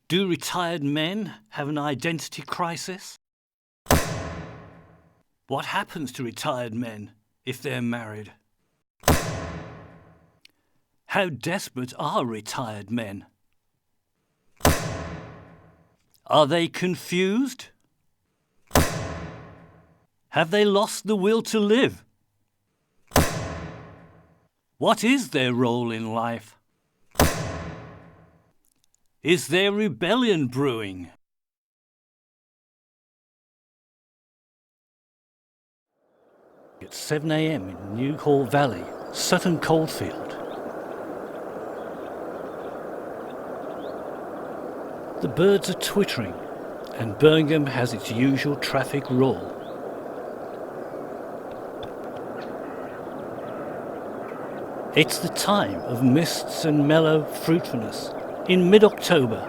Do retired men have an identity crisis? What happens to retired men if they're married? How desperate are retired men? Are they confused? Have they lost the will to live? What is their role in life? Is there rebellion brewing? At 7 a.m. in Newhall Valley, Sutton Coldfield. The birds are twittering, and Birmingham has its usual traffic roar. It's the time of mists and mellow fruitfulness in mid-October.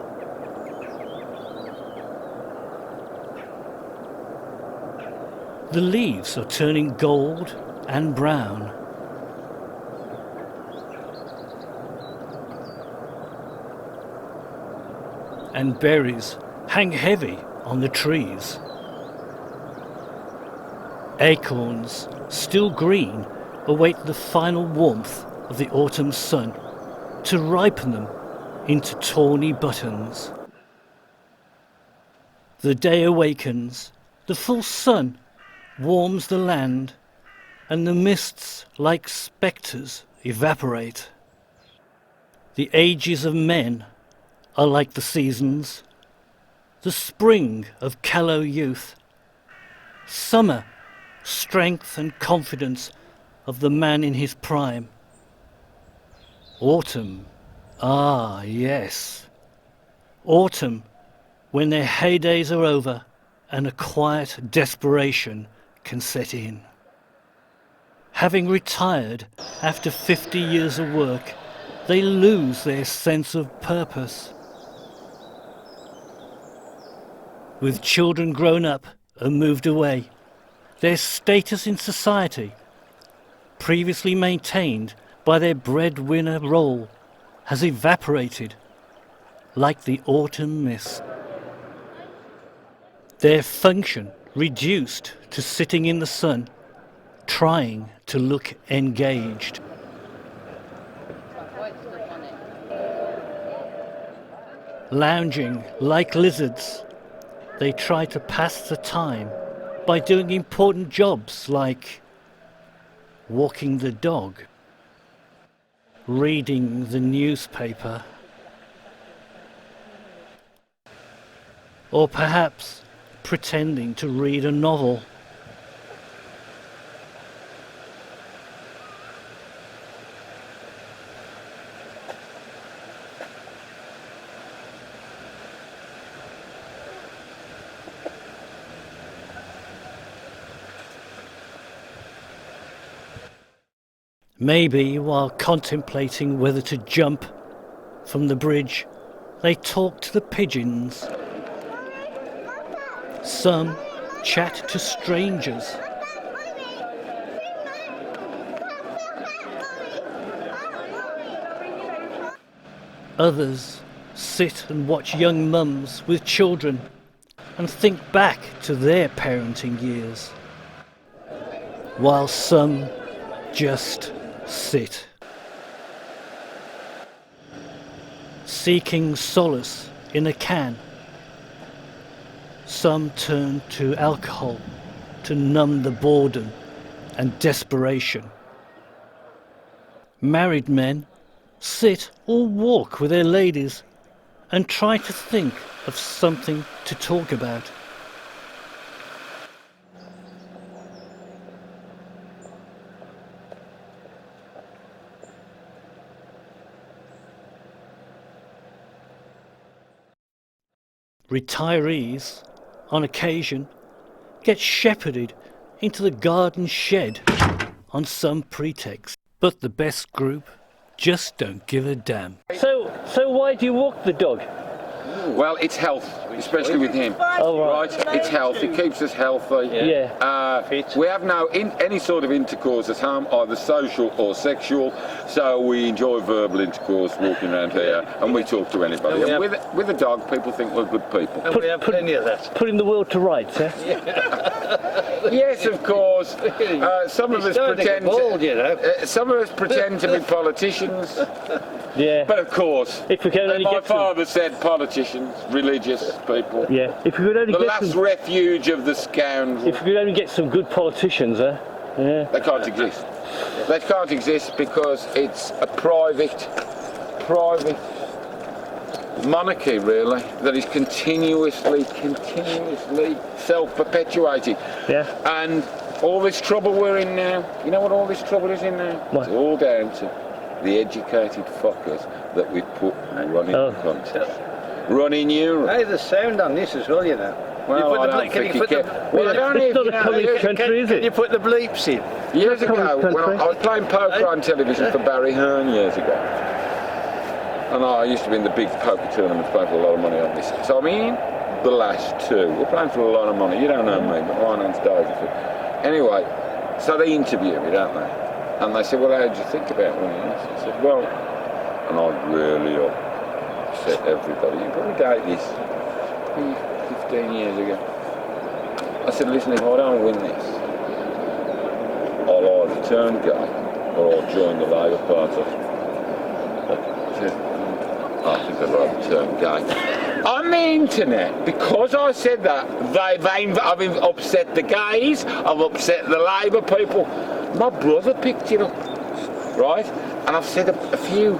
The leaves are turning gold and brown. And berries hang heavy on the trees. Acorns, still green, await the final warmth of the autumn sun to ripen them into tawny buttons. The day awakens, the full sun warms the land, and the mists like spectres evaporate. The ages of men are like the seasons, the spring of callow youth, summer, strength and confidence of the man in his prime. Autumn, ah yes, autumn, when their heydays are over and a quiet desperation can set in. Having retired after 50 years of work, they lose their sense of purpose. With children grown up and moved away, their status in society, previously maintained by their breadwinner role, has evaporated like the autumn mist. Their function reduced to sitting in the sun, trying to look engaged. Lounging like lizards, they try to pass the time by doing important jobs like walking the dog, reading the newspaper, or perhaps pretending to read a novel. Maybe while contemplating whether to jump from the bridge, they talk to the pigeons. Some chat to strangers. Others sit and watch young mums with children and think back to their parenting years, while some just sit, seeking solace in a can. Some turn to alcohol to numb the boredom and desperation. Married men sit or walk with their ladies and try to think of something to talk about. Retirees, on occasion, get shepherded into the garden shed on some pretext. But the best group just don't give a damn. So why do you walk the dog? Well, it's health. especially with him. Oh, right. It's healthy, keeps us healthy. Yeah. Fit. We have no any sort of intercourse at home, either social or sexual, so we enjoy verbal intercourse walking around here, and we talk to anybody. And with a dog, people think we're good people. And we have plenty of that. Putting the world to rights, eh? Yes, of course. Some of us pretend. Bald, you know. Some of us pretend to be politicians, Yeah. but of course, If we can only my get some, father said politicians, religious people, yeah. If we could only the get last some, refuge of the scoundrel. if we could only get some good politicians, eh? Yeah. They can't exist. They can't exist because it's a private monarchy, really, that is continuously self-perpetuating. Yeah. And all this trouble we're in now, you know what all this trouble is in now? What? It's all down to the educated fuckers that we put running the country. Running Europe. Hey, there's sound on this as well, you know. Well, I don't think you can. Well, I don't It's even not a know. communist country, is Can you it? put the bleeps in? Years ago, Communist when country. I was playing poker on television for Barry Hearn years ago, and I used to be in the big poker tournaments, playing for a lot of money on this. So I'm in the last two. We're playing for a lot of money. You don't know me, but my name's David. Anyway, so they interview me, don't they? And they said, well, how did you think about winning this? I said, well, and I really upset everybody. You probably date this 15 years ago. I said, listen, if I don't win this, I'll either turn gay or I'll join the Labour Party. I said, I think I'd rather turn gay. On the internet, because I said that, I've upset the gays, I've upset the Labour people. My brother picked it up, right? And I've said a few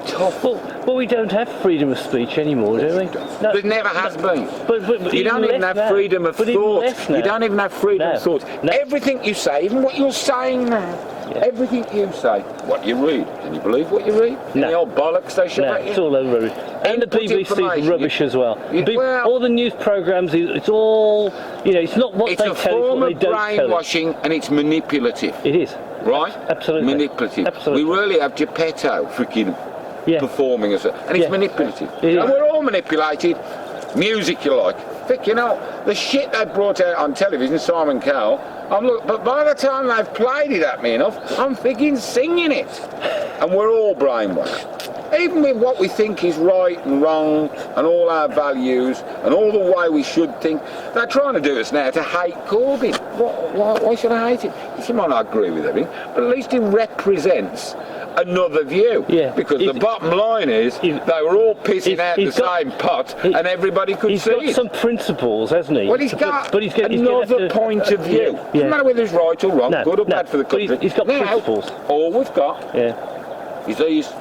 tough... Well, we don't have freedom of speech anymore, do we? No, There never has been. But You don't even have now. freedom of But even thought. less now. You don't even have freedom No. of thought. No. Everything you say, even what you're saying now, everything you say, what you read, can you believe what you read? No. The old bollocks they shove No, at you? it's all over. And the Input BBC's information. rubbish as well. Well- All the news programmes, it's all, it's not what It's they a tell us, form what of they don't tell us. brainwashing and it's manipulative, It is. right? Absolutely. Manipulative. Absolutely. We really have Geppetto freaking Yeah. performing as and it's Yeah. manipulative. It And is. we're all manipulated. Music, you like. Vic, the shit they brought out on television, Simon Cowell, but by the time they've played it at me enough, I'm thinking singing it. And we're all brainwashed. Even with what we think is right and wrong, and all our values, and all the way we should think, they're trying to do us now to hate Corbyn. Why should I hate him? You might not agree with everything, but at least he represents another view. Yeah. Because the bottom line is, they were all pissing out the same pot, and everybody could He's see got it. some principles, hasn't he? Well, he's got he's another point of view. Yeah. Doesn't matter whether it's right or wrong, No, good or no, bad for the but country. he's got now, principles. all we've got Yeah. is these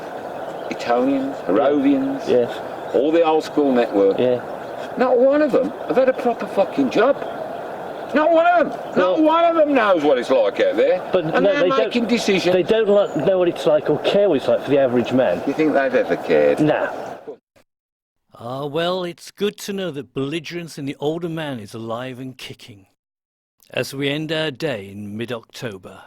Etonians, Herodians, Yes. all the old school network. Yeah. Not one of them have had a proper fucking job. Not one of them. Not Well- one of them knows what it's like out there. But and no, they're they making don't. decisions. They don't know what it's like or care what it's like for the average man. Do you think they've ever cared? Nah. Ah, well, it's good to know that belligerence in the older man is alive and kicking as we end our day in mid-October.